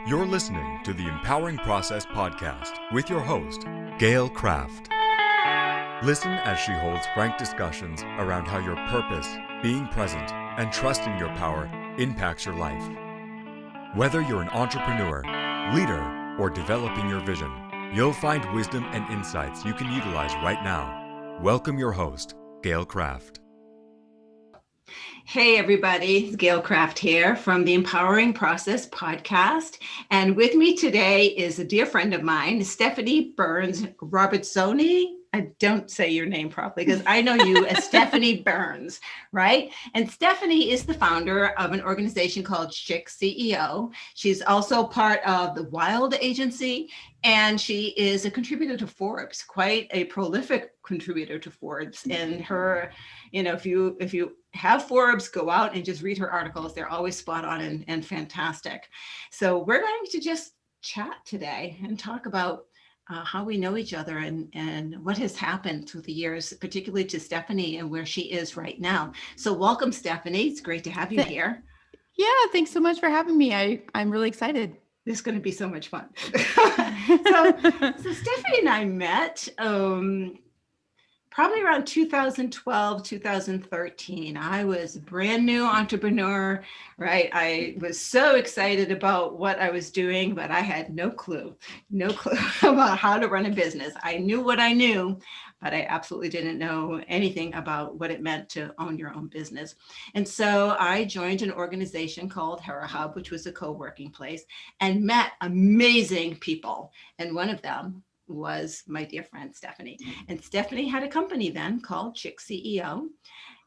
You're listening to the Empowering Process podcast with your host, Gail Kraft. Listen as she holds frank discussions around how your purpose, being present, and trusting your power impacts your life. Whether you're an entrepreneur, leader, or developing your vision, you'll find wisdom and insights you can utilize right now. Welcome your host, Gail Kraft. Hey everybody, it's Gail Kraft here from the Empowering Process podcast. And with me today is a dear friend of mine, Stephanie Burns Robertozzi. I don't say your name properly because I know you as Stephanie Burns, right? And Stephanie is the founder of an organization called Chic CEO. She's also part of the Wyld agency, and she is a contributor to Forbes, quite a prolific contributor to Forbes. And her, if you have Forbes, go out and just read her articles. They're always spot on and fantastic. So we're going to just chat today and talk about how we know each other and what has happened through the years, particularly to Stephanie and where she is right now. So welcome, Stephanie. It's great to have you here. Yeah, thanks so much for having me. I'm really excited. This is going to be so much fun. so Stephanie and I met probably around 2012, 2013. I was a brand new entrepreneur, right? I was so excited about what I was doing, but I had no clue about how to run a business. I knew what I knew, but I absolutely didn't know anything about what it meant to own your own business. And so I joined an organization called Hera Hub, which was a co-working place, and met amazing people. And one of them was my dear friend, Stephanie. And Stephanie had a company then called Chic CEO.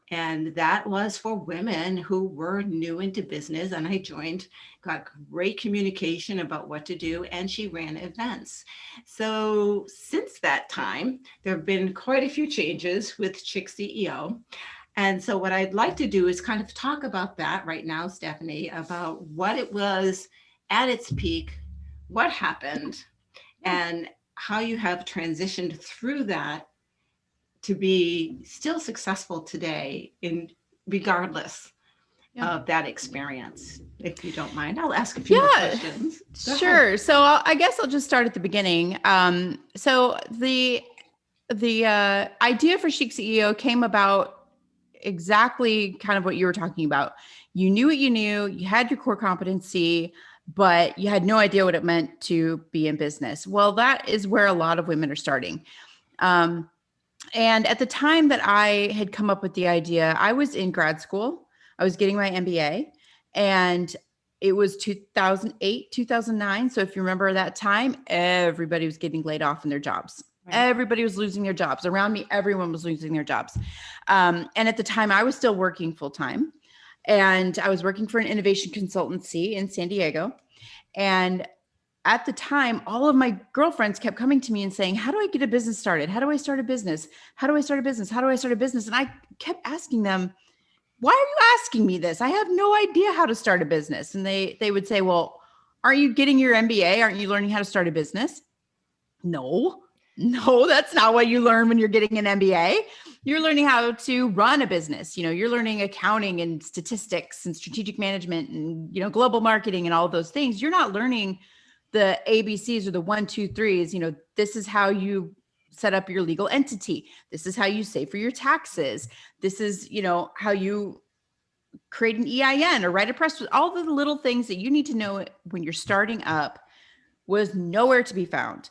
And that was for women who were new into business. And I joined, got great communication about what to do, and she ran events. So since that time, there have been quite a few changes with Chic CEO. And so what I'd like to do is kind of talk about that right now, Stephanie, about what it was at its peak, what happened, and how you have transitioned through that to be still successful today regardless of that experience. If you don't mind, I'll ask a few more questions. Sure. So I guess I'll just start at the beginning. So the idea for Chic CEO came about exactly kind of what you were talking about. You knew what you knew, you had your core competency, but you had no idea what it meant to be in business. Well, that is where a lot of women are starting. And at the time that I had come up with the idea, I was in grad school. I was getting my MBA, and it was 2008, 2009. So if you remember that time, everybody was getting laid off in their jobs. Right. Everybody was losing their jobs. Around me, everyone was losing their jobs. And at the time, I was still working full time. And I was working for an innovation consultancy in San Diego. And at the time, all of my girlfriends kept coming to me and saying, how do I get a business started? How do I start a business? How do I start a business? How do I start a business? And I kept asking them, why are you asking me this? I have no idea how to start a business. And they would say, well, aren't you getting your MBA? Aren't you learning how to start a business? No, that's not what you learn when you're getting an MBA. You're learning how to run a business. You're learning accounting and statistics and strategic management and, global marketing and all of those things. You're not learning the ABCs or the 1, 2, 3s. This is how you set up your legal entity. This is how you save for your taxes. This is, how you create an EIN or write a press. All the little things that you need to know when you're starting up was nowhere to be found.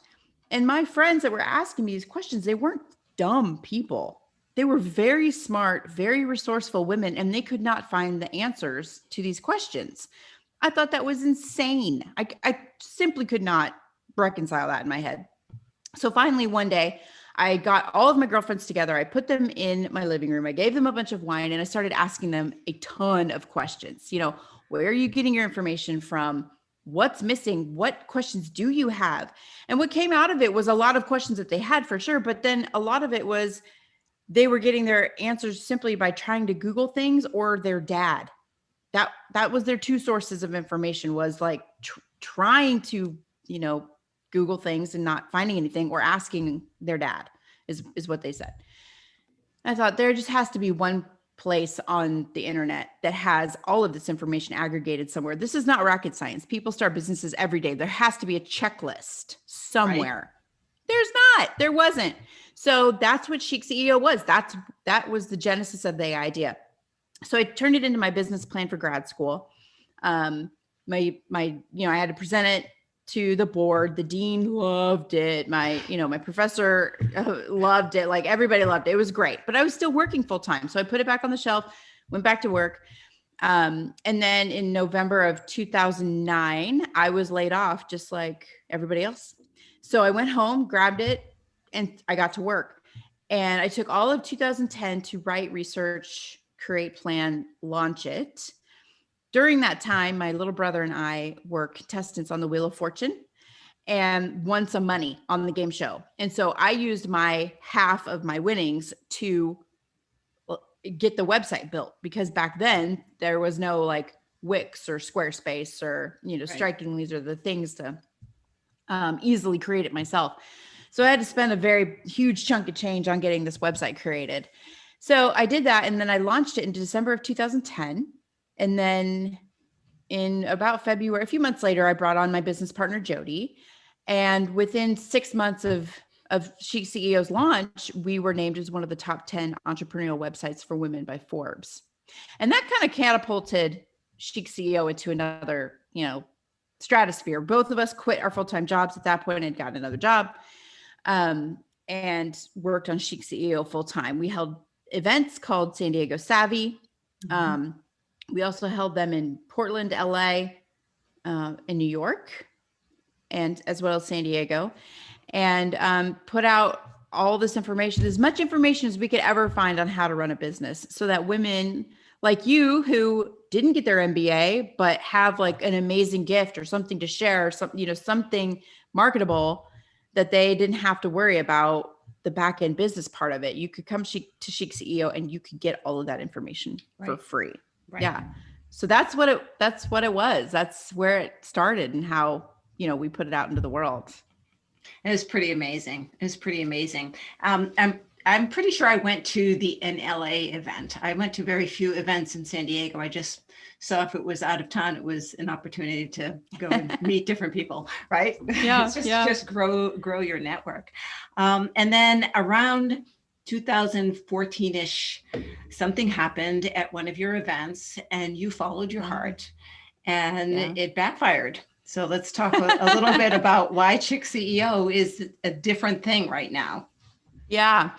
And my friends that were asking me these questions, they weren't dumb people. They were very smart, very resourceful women, and they could not find the answers to these questions. I thought that was insane. I simply could not reconcile that in my head. So finally, one day, I got all of my girlfriends together. I put them in my living room. I gave them a bunch of wine, and I started asking them a ton of questions. Where are you getting your information from? What's missing? What questions do you have? And what came out of it was a lot of questions that they had for sure. But then a lot of it was they were getting their answers simply by trying to Google things or their dad. That was their two sources of information, was like trying to, Google things and not finding anything, or asking their dad is what they said. I thought there just has to be one place on the internet that has all of this information aggregated somewhere. This is not rocket science. People start businesses every day. There has to be a checklist somewhere. Right. There's not. There wasn't. So that's what Chic CEO was. That was the genesis of the idea. So I turned it into my business plan for grad school. I had to present it to the board. The dean loved it. My professor loved it. Like everybody loved it. It was great, but I was still working full time. So I put it back on the shelf, went back to work. And then in November of 2009, I was laid off just like everybody else. So I went home, grabbed it, and I got to work. And I took all of 2010 to write, research, create, plan, launch it. During that time, my little brother and I were contestants on the Wheel of Fortune and won some money on the game show. And so I used my half of my winnings to get the website built, because back then there was no like Wix or Squarespace or, Strikingly are the things to easily create it myself. So I had to spend a very huge chunk of change on getting this website created. So I did that. And then I launched it in December of 2010. And then in about February, a few months later, I brought on my business partner, Jody. And within 6 months of Chic CEO's launch, we were named as one of the top 10 entrepreneurial websites for women by Forbes. And that kind of catapulted Chic CEO into another, stratosphere. Both of us quit our full-time jobs at that point and got another job, and worked on Chic CEO full-time. We held events called San Diego Savvy. Mm-hmm. We also held them in Portland, LA, in New York, and as well as San Diego, and put out all this information, as much information as we could ever find on how to run a business, so that women like you who didn't get their MBA, but have like an amazing gift or something to share, something marketable, that they didn't have to worry about the back end business part of it. You could come to Chic CEO and you could get all of that information for free. Right. Yeah. So that's what it was. That's where it started and how, we put it out into the world. It was pretty amazing. I'm pretty sure I went to the NLA event. I went to very few events in San Diego. I just saw if it was out of town, it was an opportunity to go and meet different people, right? Yeah. Just grow your network. And then around 2014-ish, something happened at one of your events and you followed your heart and it backfired. So let's talk a little bit about why Chic CEO is a different thing right now. Yeah.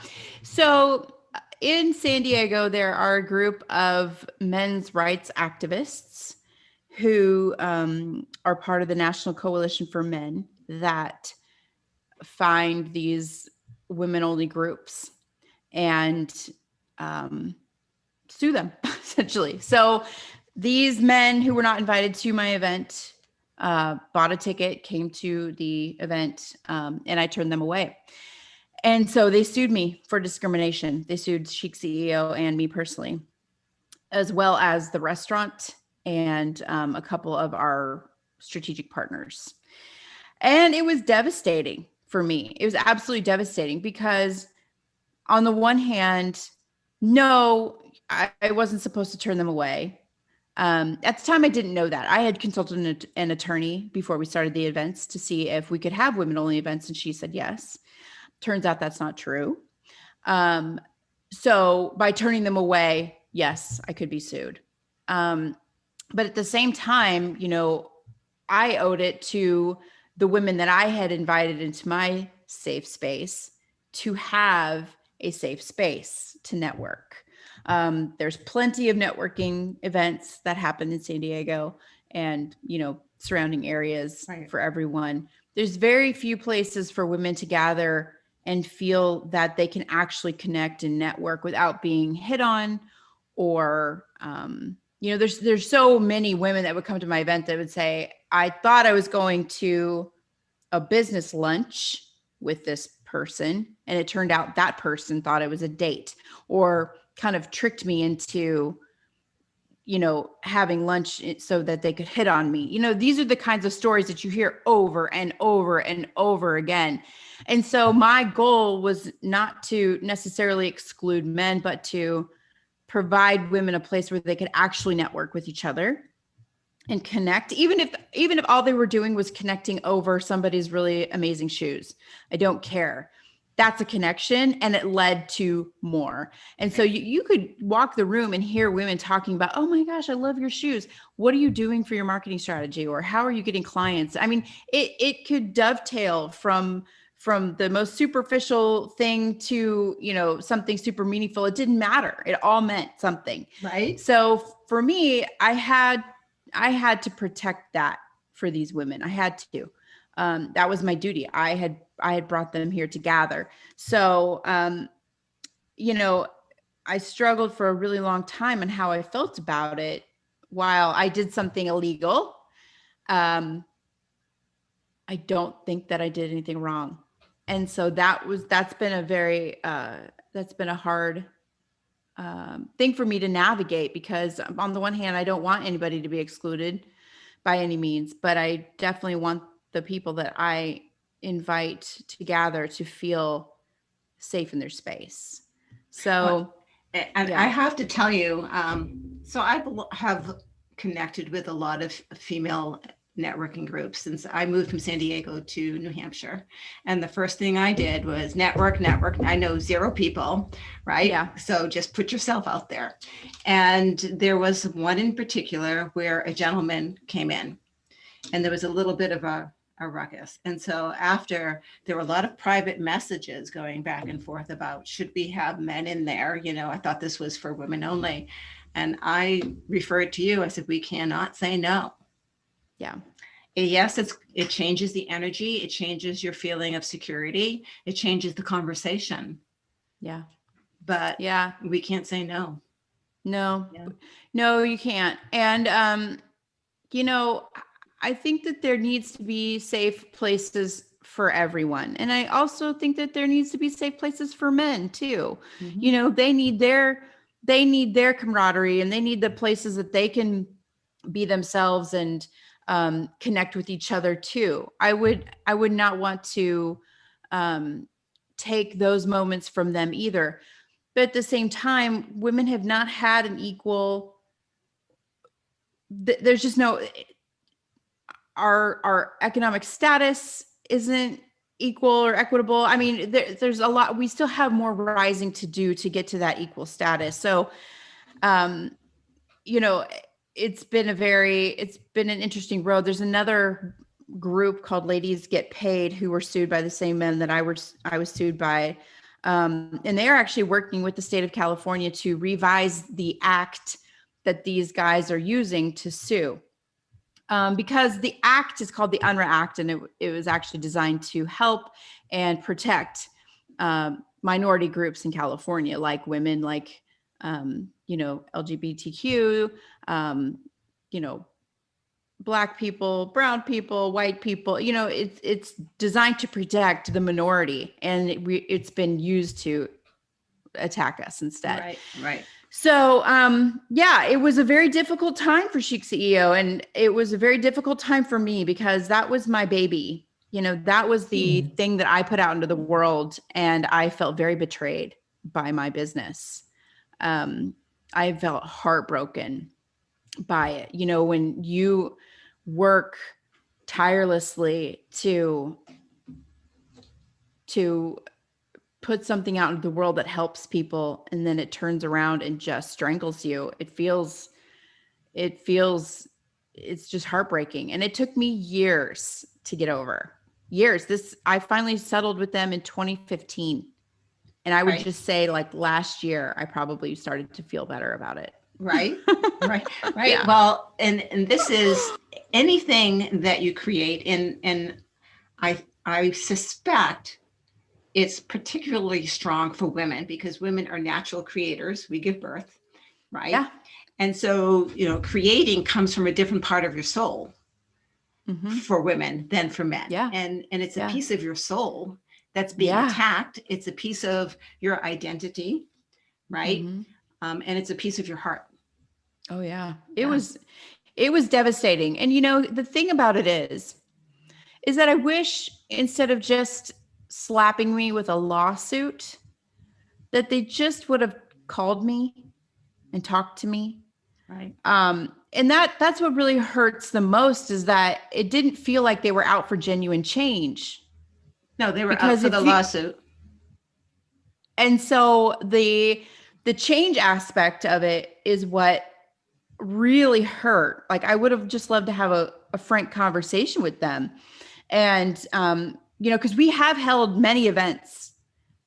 So in San Diego, there are a group of men's rights activists who are part of the National Coalition for Men that find these women-only groups and sue them, essentially. So these men who were not invited to my event bought a ticket, came to the event, and I turned them away. And so they sued me for discrimination. They sued Chic CEO and me personally, as well as the restaurant and a couple of our strategic partners. And it was devastating for me. It was absolutely devastating because on the one hand, no, I wasn't supposed to turn them away. At the time, I didn't know that. I had consulted an attorney before we started the events to see if we could have women-only events, and she said yes. Turns out that's not true. So by turning them away, yes, I could be sued. But at the same time, I owed it to the women that I had invited into my safe space to have a safe space to network. There's plenty of networking events that happen in San Diego and, surrounding areas for everyone. There's very few places for women to gather and feel that they can actually connect and network without being hit on or, there's so many women that would come to my event that would say, I thought I was going to a business lunch with this person, and it turned out that person thought it was a date, or kind of tricked me into, having lunch so that they could hit on me. These are the kinds of stories that you hear over and over and over again. And so my goal was not to necessarily exclude men, but to provide women a place where they could actually network with each other and connect, even if all they were doing was connecting over somebody's really amazing shoes. I don't care. That's a connection, and it led to more. And so you could walk the room and hear women talking about, oh my gosh, I love your shoes. What are you doing for your marketing strategy? Or how are you getting clients? I mean, it could dovetail from the most superficial thing to, something super meaningful. It didn't matter. It all meant something. Right. So for me, I had to protect that for these women. I had to. That was my duty. I had brought them here to gather. So, I struggled for a really long time on how I felt about it. While I did something illegal, I don't think that I did anything wrong. And so that's been a hard thing for me to navigate, because on the one hand, I don't want anybody to be excluded by any means, but I definitely want the people that I invite to gather to feel safe in their space. So I have to tell you, so I have connected with a lot of female networking groups since I moved from San Diego to New Hampshire. And the first thing I did was network. I know 0 people, right? Yeah. So just put yourself out there. And there was one in particular where a gentleman came in, and there was a little bit of a ruckus. And so after, there were a lot of private messages going back and forth about, should we have men in there? I thought this was for women only. And I referred to you. I said, we cannot say no. Yeah. Yes, it changes the energy. It changes your feeling of security. It changes the conversation. Yeah. But yeah, we can't say no. No, Yeah. no, you can't. And, I think that there needs to be safe places for everyone. And I also think that there needs to be safe places for men too. Mm-hmm. They need their camaraderie, and they need the places that they can be themselves and connect with each other too. I would not want to take those moments from them either. But at the same time, women have not had an equal, there's just no, our economic status isn't equal or equitable. I mean, there's a lot, we still have more rising to do to get to that equal status. So, it's been an interesting road. There's another group called Ladies Get Paid who were sued by the same men that I was sued by. And they are actually working with the state of California to revise the act that these guys are using to sue. Because the act is called the UNRRA Act, and it was actually designed to help and protect minority groups in California, like women, like, LGBTQ, Black people, brown people, white people. It's designed to protect the minority, and it's been used to attack us instead. Right. So, it was a very difficult time for Chic CEO, and it was a very difficult time for me because that was my baby. That was the thing that I put out into the world, and I felt very betrayed by my business. I felt heartbroken by it. When you work tirelessly to put something out into the world that helps people, and then it turns around and just strangles you. It's just heartbreaking. And it took me years to get over. I finally settled with them in 2015. And I would just say, like, last year, I probably started to feel better about it. Right. Yeah. Well, and this is anything that you create, and I suspect it's particularly strong for women because women are natural creators. We give birth, right? Yeah. And so, creating comes from a different part of your soul for women than for men. Yeah. And it's a piece of your soul that's being attacked. It's a piece of your identity, right? And it's a piece of your heart. Oh yeah. It was devastating. And the thing about it is that I wish, instead of just slapping me with a lawsuit, that they just would have called me and talk to me. Right. And that's what really hurts the most, is that it didn't feel like they were out for genuine change. No, they were Because out for the lawsuit. And so the change aspect of it is what really hurt. Like, I would have just loved to have a frank conversation with them. And, because we have held many events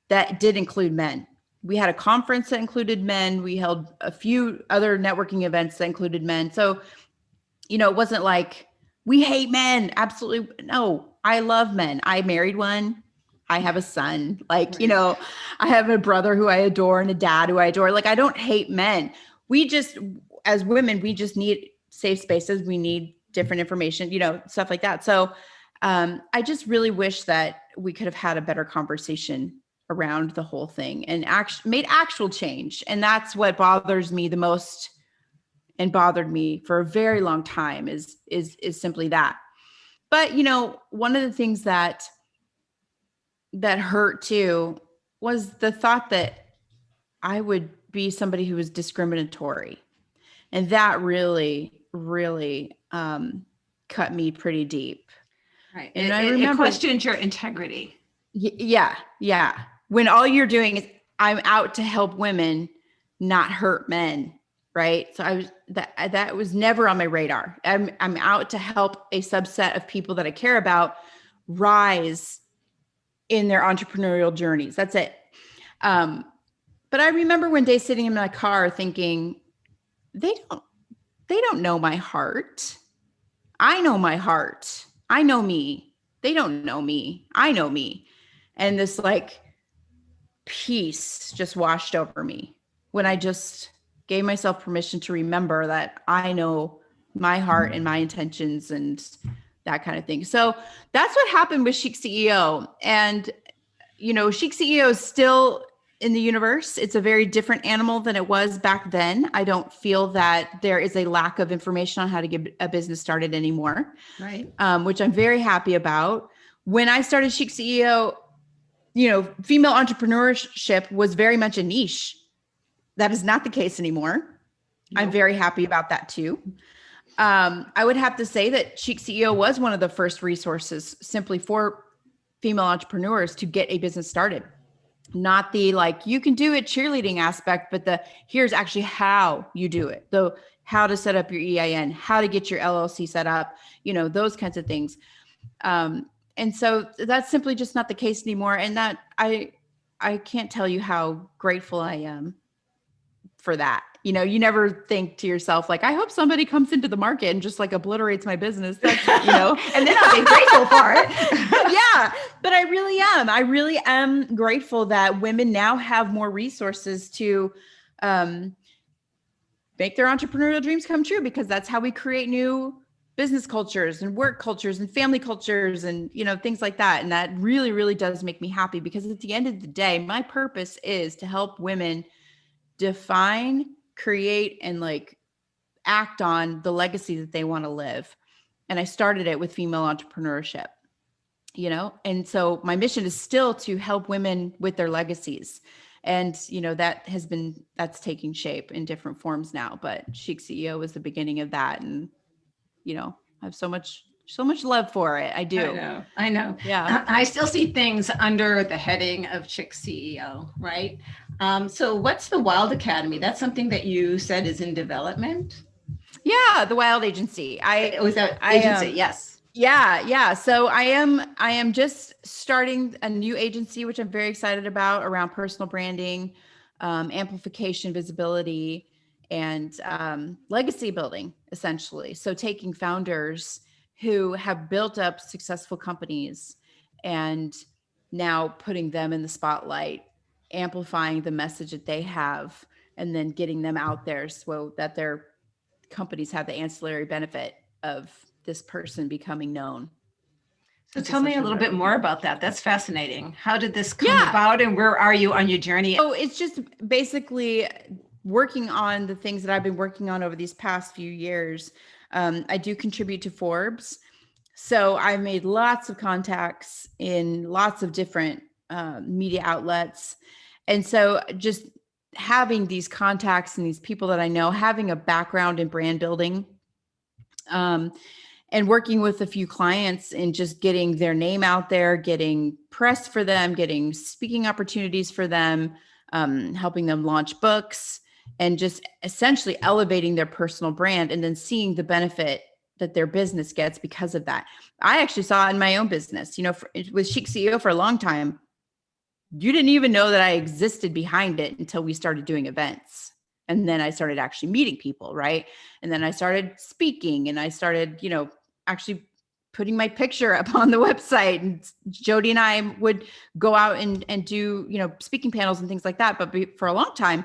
that did include men. We had a conference that included men. We held a few other networking events that included men. So, it wasn't like we hate men. Absolutely. No, I love men. I married one. I have a son. Like, Right. I have a brother who I adore and a dad who I adore. Like, I don't hate men. We just, as women, we just need safe spaces. We need different information, stuff like that. So I just really wish that we could have had a better conversation around the whole thing and made actual change. And that's what bothers me the most, and bothered me for a very long time, is simply that. But, one of the things that hurt too was the thought that I would be somebody who was discriminatory. And that really, really cut me pretty deep. Right. And I remember, it questioned your integrity. Yeah. When all you're doing is, I'm out to help women, not hurt men. Right. So I was, that was never on my radar. I'm out to help a subset of people that I care about rise in their entrepreneurial journeys. That's it. But I remember one day sitting in my car thinking, they don't know my heart. I know my heart. I know me. They don't know me. I know me. And this like peace just washed over me when I just gave myself permission to remember that I know my heart and my intentions and that kind of thing. So that's what happened with Chic CEO. And, Chic CEO is still in the universe. It's a very different animal than it was back then. I don't feel that there is a lack of information on how to get a business started anymore. Right. Which I'm very happy about. When I started Chic CEO, female entrepreneurship was very much a niche. That is not the case anymore. Nope. I'm very happy about that too. I would have to say that Chic CEO was one of the first resources simply for female entrepreneurs to get a business started. Not the like, you can do it cheerleading aspect, but here's actually how you do it. How to set up your EIN, how to get your LLC set up, those kinds of things. And so that's simply just not the case anymore. And that I can't tell you how grateful I am for that. You never think to yourself, like, I hope somebody comes into the market and just like obliterates my business. That's, and then I'll be grateful for it. Yeah, but I really am. I really am grateful that women now have more resources to make their entrepreneurial dreams come true, because that's how we create new business cultures and work cultures and family cultures and, things like that. And that really, really does make me happy, because at the end of the day, my purpose is to help women define, create, and like act on the legacy that they want to live. And I started it with female entrepreneurship, and so my mission is still to help women with their legacies. And, that's taking shape in different forms now, but Chic CEO was the beginning of that. And, I have so much love for it. I do. I know. Yeah. I still see things under the heading of Chic CEO, right? So what's the Wyld Academy? That's something that you said is in development? Yeah, the Wyld agency. Yes. Yeah. So I am just starting a new agency, which I'm very excited about, around personal branding, amplification, visibility, and legacy building, essentially. So taking founders who have built up successful companies and now putting them in the spotlight, amplifying the message that they have, and then getting them out there so that their companies have the ancillary benefit of this person becoming known. So tell me a little bit more about that. That's fascinating. How did this come about, and where are you on your journey? So it's just basically working on the things that I've been working on over these past few years. I do contribute to Forbes. So I made lots of contacts in lots of different media outlets. And so just having these contacts and these people that I know, having a background in brand building, and working with a few clients and just getting their name out there, getting press for them, getting speaking opportunities for them, helping them launch books, and just essentially elevating their personal brand, and then seeing the benefit that their business gets because of that. I actually saw it in my own business, with Chic CEO for a long time. You didn't even know that I existed behind it until we started doing events. And then I started actually meeting people, right? And then I started speaking, and I started, actually putting my picture up on the website. And Jody and I would go out and do, speaking panels and things like that. But for a long time,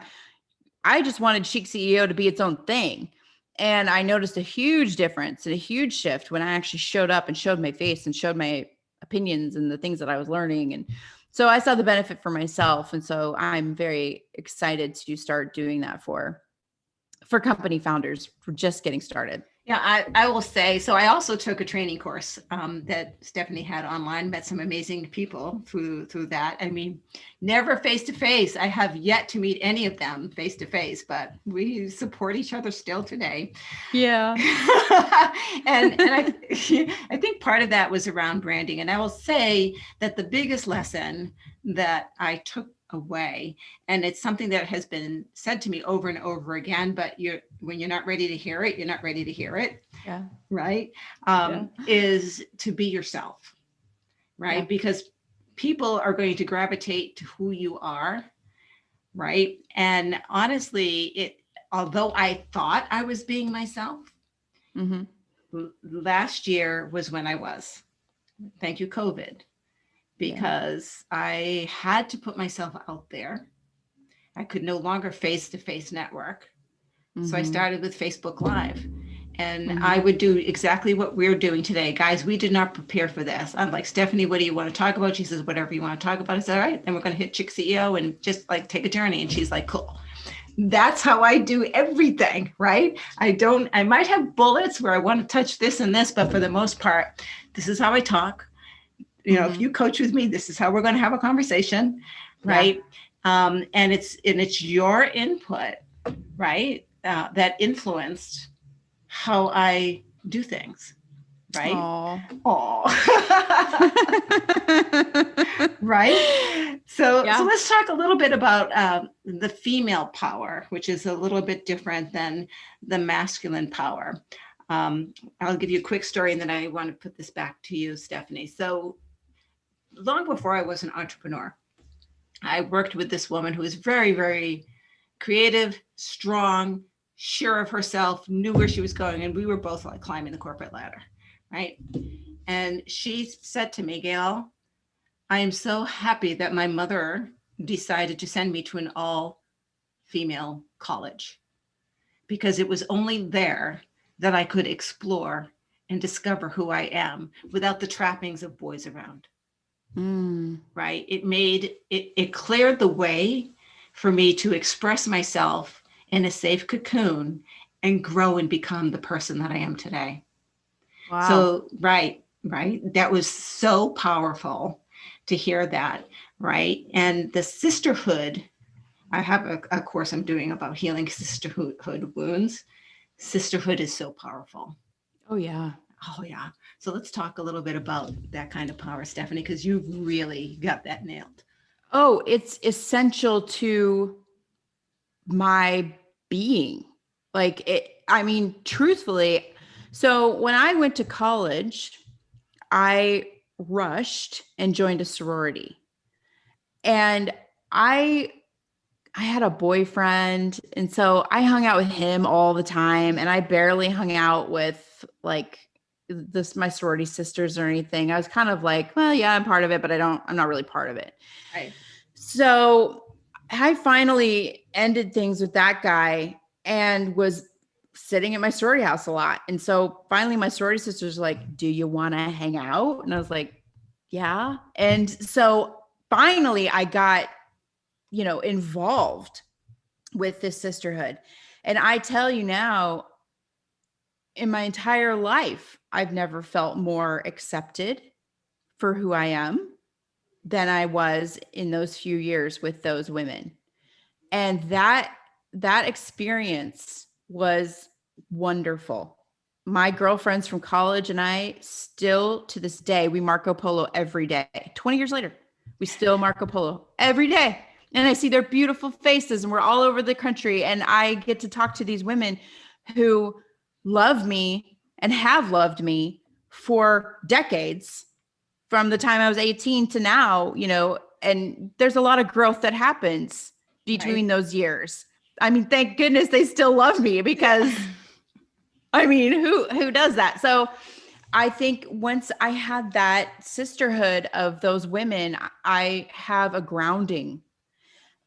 I just wanted Chic CEO to be its own thing. And I noticed a huge difference and a huge shift when I actually showed up and showed my face and showed my opinions and the things that I was learning. And so I saw the benefit for myself. And so I'm very excited to start doing that for company founders for just getting started. Yeah, I will say, so I also took a training course that Stephanie had online, met some amazing people through that. I mean, never face-to-face. I have yet to meet any of them face-to-face, but we support each other still today. Yeah. and I think part of that was around branding. And I will say that the biggest lesson that I took away, and it's something that has been said to me over and over again, but when you're not ready to hear it, you're not ready to hear it. Yeah. Right. Is to be yourself. Right. Yeah. Because people are going to gravitate to who you are. Right. And honestly, although I thought I was being myself, last year was when I was. Thank you, COVID. Because I had to put myself out there. I could no longer face-to-face network. So I started with Facebook Live, and I would do exactly what we're doing today. Guys, we did not prepare for this. I'm like, Stephanie, what do you want to talk about? She says, whatever you want to talk about. I said, all right, then we're going to hit Chic CEO and just like take a journey. And she's like, cool. That's how I do everything, right? I might have bullets where I want to touch this and this, but for the most part, this is how I talk. If you coach with me, this is how we're going to have a conversation, right? Yeah. And it's your input, right? That influenced how I do things, right? Aww. Right? So let's talk a little bit about the female power, which is a little bit different than the masculine power. I'll give you a quick story, and then I want to put this back to you, Stephanie. So long before I was an entrepreneur, I worked with this woman who was very, very creative, strong, sure of herself, knew where she was going. And we were both like climbing the corporate ladder, right? And she said to me, Gail, I am so happy that my mother decided to send me to an all-female college, because it was only there that I could explore and discover who I am without the trappings of boys around. Right. It cleared the way for me to express myself in a safe cocoon and grow and become the person that I am today. Wow. So, right. That was so powerful to hear that. Right. And the sisterhood, I have a course I'm doing about healing sisterhood wounds. Sisterhood is so powerful. Oh, yeah. Oh, yeah. So let's talk a little bit about that kind of power, Stephanie, because you've really got that nailed. Oh, it's essential to my being. Truthfully. So when I went to college, I rushed and joined a sorority. And I had a boyfriend. And so I hung out with him all the time. And I barely hung out with my sorority sisters or anything. I was kind of like, well, yeah, I'm part of it, but I'm not really part of it. Right. So I finally ended things with that guy and was sitting at my sorority house a lot. And so finally my sorority sisters were like, do you want to hang out? And I was like, yeah. And so finally I got, involved with this sisterhood. And I tell you now, in my entire life, I've never felt more accepted for who I am than I was in those few years with those women. And that experience was wonderful. My girlfriends from college and I still to this day, we Marco Polo every day. 20 years later, we still Marco Polo every day. And I see their beautiful faces and we're all over the country. And I get to talk to these women who love me and have loved me for decades, from the time I was 18 to now, and there's a lot of growth that happens between those years. I mean, thank goodness they still love me, because I mean, who does that? So I think once I had that sisterhood of those women, I have a grounding.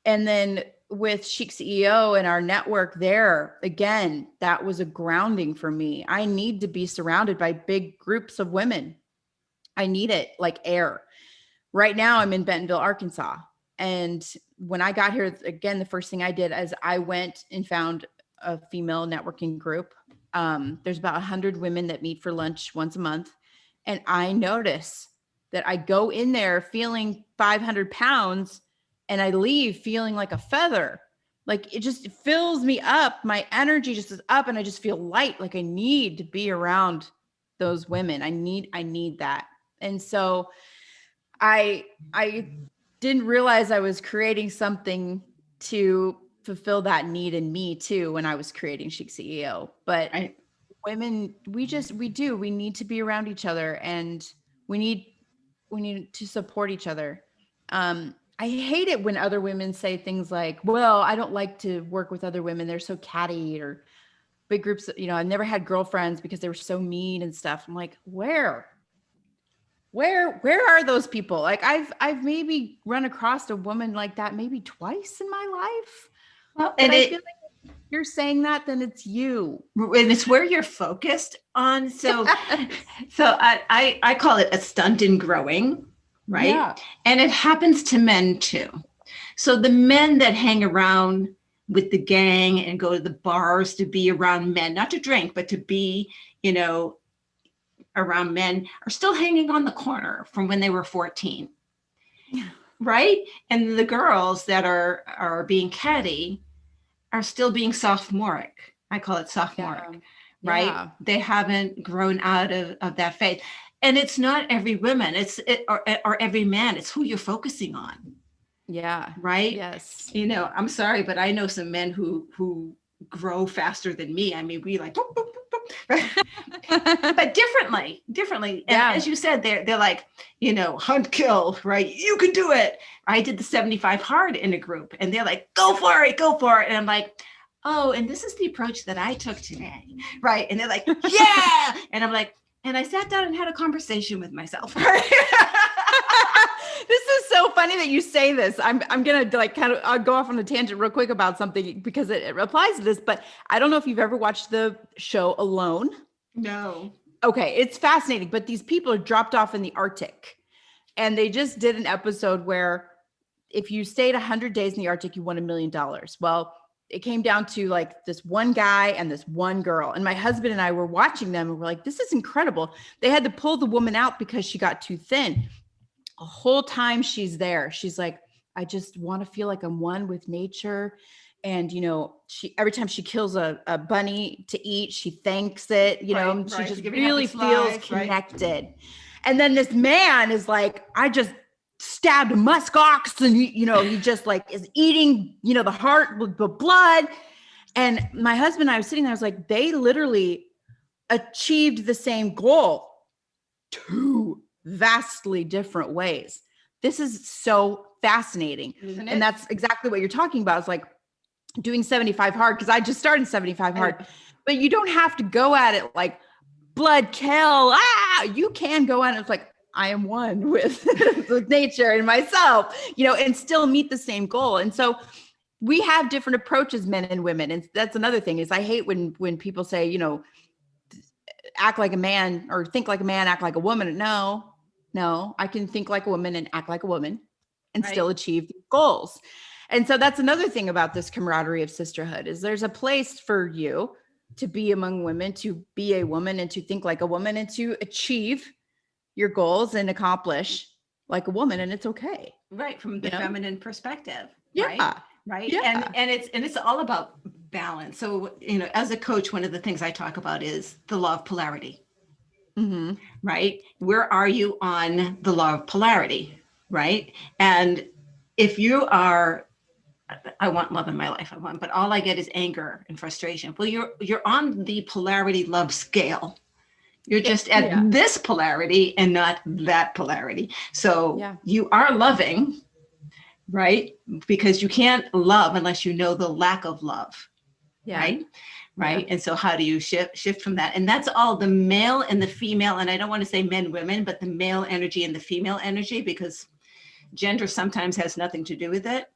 And then with Chic CEO and our network there, again, that was a grounding for me. I need to be surrounded by big groups of women. I need it like air. Right now I'm in Bentonville, Arkansas. And when I got here, again, the first thing I did is I went and found a female networking group. There's about 100 women that meet for lunch once a month. And I notice that I go in there feeling 500 pounds and I leave feeling like a feather. Like it just fills me up. My energy just is up and I just feel light. Like I need to be around those women. I need that. And so I didn't realize I was creating something to fulfill that need in me too when I was creating Chic CEO. But women, we need to be around each other, and we need to support each other. I hate it when other women say things like, well, I don't like to work with other women. They're so catty, or big groups. I never had girlfriends because they were so mean and stuff. I'm like, where are those people? Like I've maybe run across a woman like that maybe twice in my life. Well, and I feel like if you're saying that, then it's you. And it's where you're focused on. So I call it a stunt and growing, right? Yeah. And it happens to men too. So the men that hang around with the gang and go to the bars to be around men, not to drink, but to be, around men, are still hanging on the corner from when they were 14. Yeah. Right? And the girls that are being catty are still being sophomoric. I call it sophomoric, right? Yeah. They haven't grown out of that phase. And it's not every woman, or every man, it's who you're focusing on. Yeah. Right? Yes. I'm sorry, but I know some men who grow faster than me. I mean, we like, boop, boop, boop, boop. But differently. And as you said, they're like, hunt, kill, right? You can do it. I did the 75 hard in a group and they're like, go for it. And I'm like, oh, and this is the approach that I took today. Right. And they're like, yeah. And I'm like, and I sat down and had a conversation with myself. This is so funny that you say this. I'm going to I'll go off on a tangent real quick about something because it applies to this, but I don't know if you've ever watched the show Alone. No. Okay. It's fascinating, but these people are dropped off in the Arctic, and they just did an episode where if you stayed 100 days in the Arctic, you won $1 million. Well, it came down to like this one guy and this one girl. And my husband and I were watching them and we're like, this is incredible. They had to pull the woman out because she got too thin. A whole time she's there, she's like, I just want to feel like I'm one with nature. And, she, every time she kills a bunny to eat, she thanks it, she just really feels connected. Right? And then this man is like, I just stabbed a musk ox, and he just like is eating, the heart with the blood. And my husband and I was sitting there, I was like, they literally achieved the same goal, two vastly different ways. This is so fascinating. Isn't it? And that's exactly what you're talking about. It's like doing 75 hard, because I just started 75 hard, but you don't have to go at it like blood kill. You can go at it. It's like, I am one with, with nature and myself, and still meet the same goal. And so we have different approaches, men and women. And that's another thing is I hate when people say, act like a man, or think like a man, act like a woman. No, I can think like a woman and act like a woman and still achieve goals. And so that's another thing about this camaraderie of sisterhood is there's a place for you to be among women, to be a woman and to think like a woman and to achieve your goals and accomplish like a woman. And it's okay. Right. From the feminine perspective. Yeah. Right? right? Yeah. And it's all about balance. So, as a coach, one of the things I talk about is the law of polarity, Mm-hmm. right? Where are you on the law of polarity, right? And if you are, I want love in my life, but all I get is anger and frustration. Well, you're on the polarity love scale. You're just at Yeah. this polarity and not that polarity. So Yeah. you are loving, right? Because you can't love unless you know the lack of love, Yeah. right? Right. Yeah. And so how do you shift from that? And that's all the male and the female. And I don't want to say men, women, but the male energy and the female energy, because gender sometimes has nothing to do with it.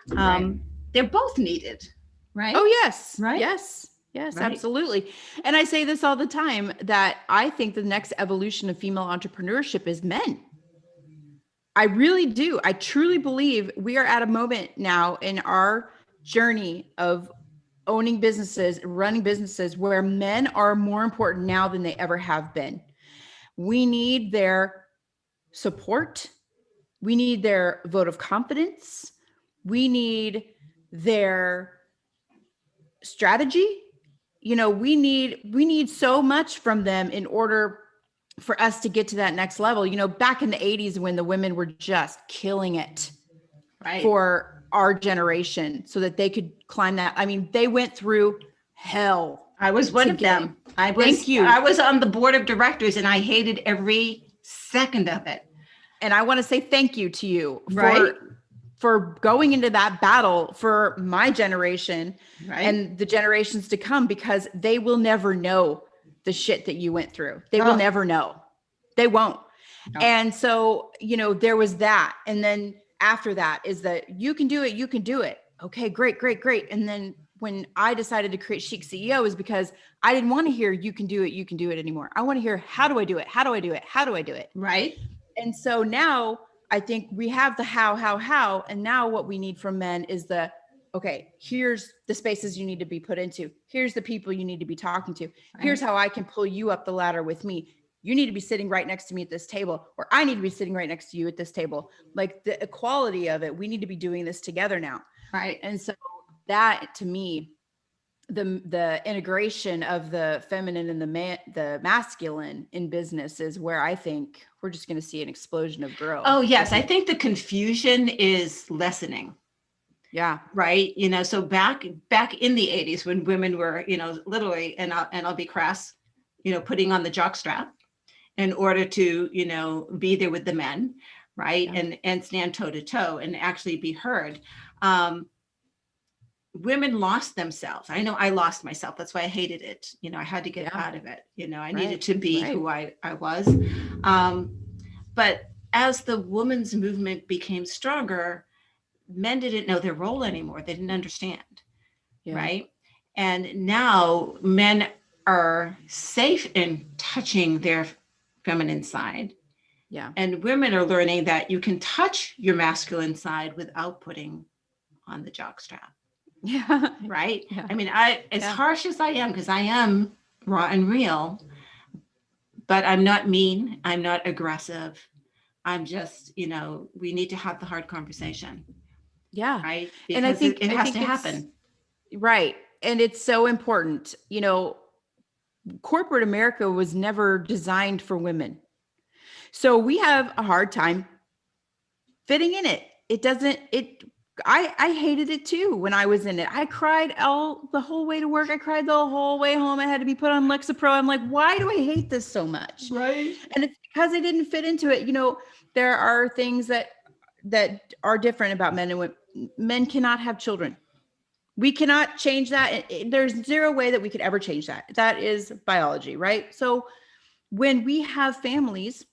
Right. They're both needed, right? Oh, yes. Right. Yes. Yes, Right. absolutely. And I say this all the time that I think the next evolution of female entrepreneurship is men. I really do. I truly believe we are at a moment now in our journey of owning businesses, running businesses, where men are more important now than they ever have been. We need their support. We need their vote of confidence. We need their strategy. We need so much from them in order for us to get to that next level. Back in the 80s when the women were just killing it Right. for our generation so that they could climb that. I mean, they went through hell. I was one of them. Thank you. I was on the board of directors and I hated every second of it. And I want to say thank you to you Right. for going into that battle for my generation Right. and the generations to come, because they will never know the shit that you went through. They will never know. They won't. No. And so, there was that. And then after that is that you can do it. You can do it. Okay, great. And then when I decided to create Chic CEO is because I didn't want to hear you can do it anymore. I want to hear, how do I do it? How do I do it? How do I do it? Right. And so now I think we have the how. And now what we need from men is okay, here's the spaces you need to be put into. Here's the people you need to be talking to. Here's how I can pull you up the ladder with me. You need to be sitting right next to me at this table, or I need to be sitting right next to you at this table. Like the equality of it, we need to be doing this together now. Right. And so that, to me, the integration of the feminine and the masculine in business is where I think we're just going to see an explosion of growth. Oh, yes. I think the confusion is lessening. Yeah. Right. So back in the 80s when women were, literally, and I'll be crass, putting on the jockstrap in order to, be there with the men. Right. Yeah. And stand toe to toe and actually be heard. Women lost themselves. I know I lost myself. That's why I hated it. I had to get out of it. I needed to be who I was. But as the women's movement became stronger, men didn't know their role anymore. They didn't understand. Yeah. Right. And now men are safe in touching their feminine side. Yeah. And women are learning that you can touch your masculine side without putting on the jockstrap. Yeah. Right. Yeah. I mean, as harsh as I am, because I am raw and real, but I'm not mean. I'm not aggressive. I'm just, we need to have the hard conversation. Yeah. Right. Because and I think it has to happen. Right. And it's so important. Corporate America was never designed for women. So we have a hard time fitting in it. I hated it too when I was in it. I cried the whole way to work. I cried the whole way home. I had to be put on Lexapro. I'm like, why do I hate this so much? Right. And it's because I didn't fit into it. There are things that are different about men and women. Men cannot have children. We cannot change that. There's zero way that we could ever change that. That is biology, right? So when we have families,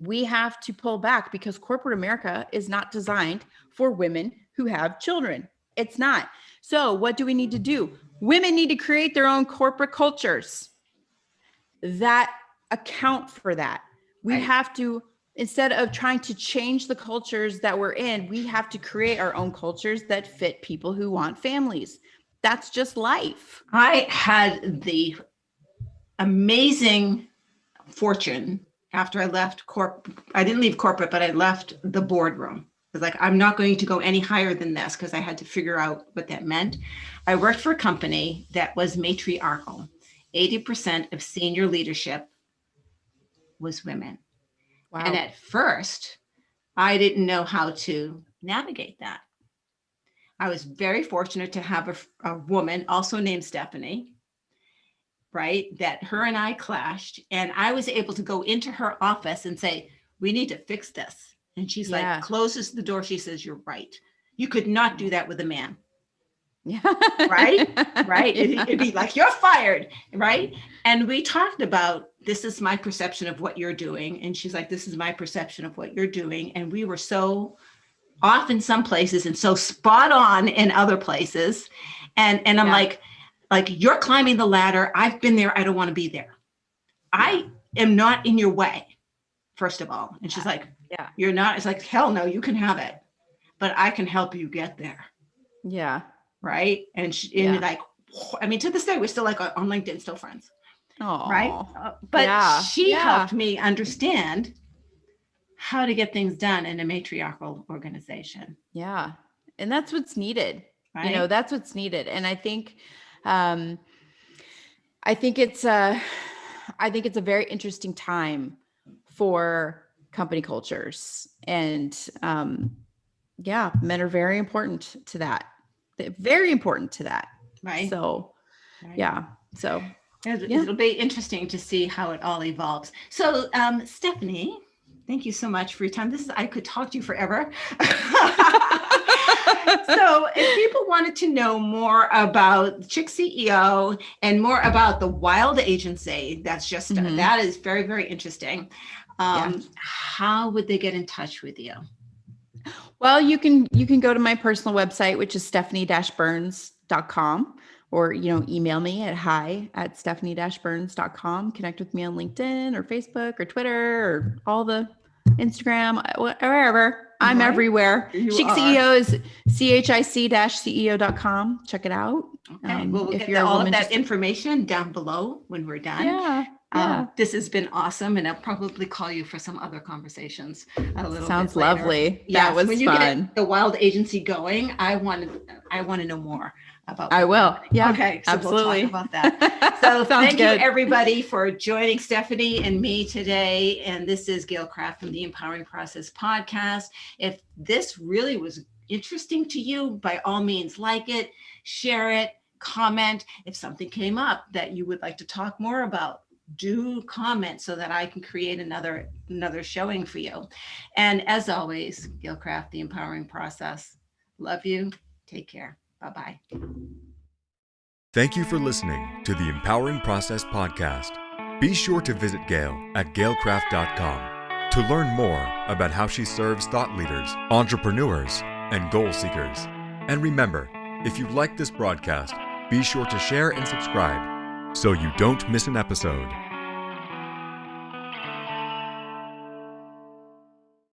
we have to pull back because corporate America is not designed for women who have children. It's not. So what do we need to do? Women need to create their own corporate cultures that account for that. We have to, instead of trying to change the cultures that we're in, we have to create our own cultures that fit people who want families. That's just life. I had the amazing fortune after I left I didn't leave corporate, but I left the boardroom. was like, I'm not going to go any higher than this, because I had to figure out what that meant. I worked for a company that was matriarchal. 80% of senior leadership was women. Wow. And at first, I didn't know how to navigate that. I was very fortunate to have a woman also named Stephanie, right? That her and I clashed, and I was able to go into her office and say, we need to fix this. And she's like, closes the door. She says, you're right. You could not do that with a man. Yeah. Right. Right. Yeah. It'd be like, you're fired. Right. And we talked about, this is my perception of what you're doing. And she's like, this is my perception of what you're doing. And we were so off in some places and so spot on in other places. And I'm like, you're climbing the ladder. I've been there. I don't want to be there. I am not in your way, first of all. And she's like, you're not. It's like, hell no, you can have it, but I can help you get there. Yeah. Right. And like, I mean, to this day, we're still like on LinkedIn, still friends. Oh, right. But she helped me understand how to get things done in a matriarchal organization. Yeah. And that's what's needed. Right? You know, that's what's needed. And I think it's a very interesting time for company cultures. And men are very important to that. They're very important to that. Right. So, So it'll be interesting to see how it all evolves. So, Stephanie, thank you so much for your time. I could talk to you forever. So if people wanted to know more about Chic CEO and more about the Wyld agency, that is very, very interesting. How would they get in touch with you? Well, you can go to my personal website, which is stephanie-burns.com, or, email me at hi@stephanie-burns.com. Connect with me on LinkedIn or Facebook or Twitter or all the Instagram, wherever. I'm everywhere. Chic CEO is chic-ceo.com. Check it out. Okay. We'll get all of that information down below when we're done. Yeah. This has been awesome, and I'll probably call you for some other conversations a little Sounds bit later. Lovely. Yes, that was when you fun. Get the Wyld agency going, I want to know more about. I will. Yeah. Okay. So absolutely. We'll talk about that. So thank good. you everybody for joining Stephanie and me today. And this is Gail Kraft from the Empowering Process podcast. If this really was interesting to you, by all means, like it, share it, comment. If something came up that you would like to talk more about, do comment so that I can create another showing for you. And as always, Gail Kraft, the Empowering Process. Love you. Take care. Bye-bye. Thank you for listening to the Empowering Process podcast. Be sure to visit Gail at gailkraft.com to learn more about how she serves thought leaders, entrepreneurs, and goal seekers. And remember, if you like this broadcast, be sure to share and subscribe so you don't miss an episode.